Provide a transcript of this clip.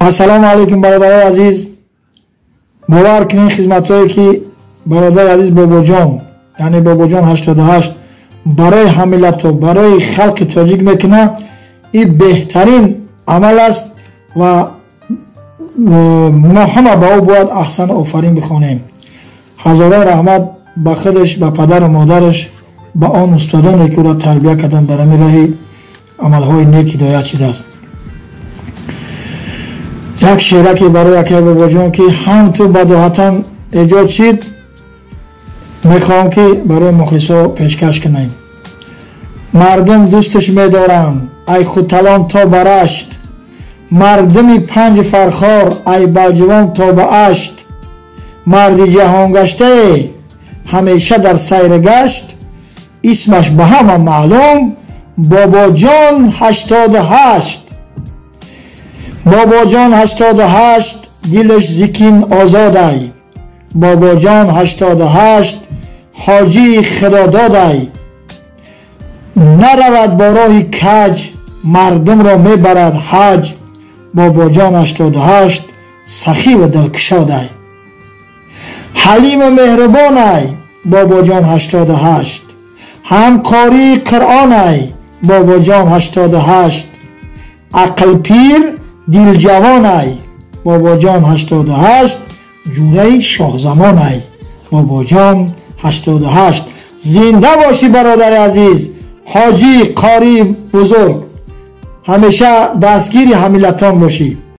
السلام علیکم برادرای عزیز. باور کنین خدمتایی که برادر عزیز بابا جان یعنی بابا جان 88 برای حملت و برای خلق تاجیک میکنه، این بهترین عمل است و ما همه با او باید احسن آفرین بخوانیم. هزاران رحمت به خودش، به پدر و مادرش، به آن استادانی که او را تربیت کردن در همین راهی عملهای نیک هدایت شده است. یک شعره که برای یکی بابا جان که هم تو بداهتا ایجاد شد میخوام که برای مخلصا پیشکش کنیم. مردم دوستش میدارند ای خودتلان تا برشت، مردمی پنج فرخار ای بلجوان تا به اشت، مردی جهان گشته همیشه در سیر گشت، اسمش به همه معلوم بابا جان 88. بابا جان 88 دلش زکین آزاد ای، بابا جان 88 حاجی خدا داد ای، نرود با راه کج مردم را میبرد حج، بابا جان 88 سخی و دلکشاد ای، حلیم و مهربان ای بابا جان 88، هم قاری قرآن ای بابا جان 88، عقل پیر دل جوان ای بابا جان 88، جوره شاه زمان ای بابا جان 88. زنده باشی برادر عزیز، حاجی قاری بزرگ، همیشه دستگیری حمیلتان باشی.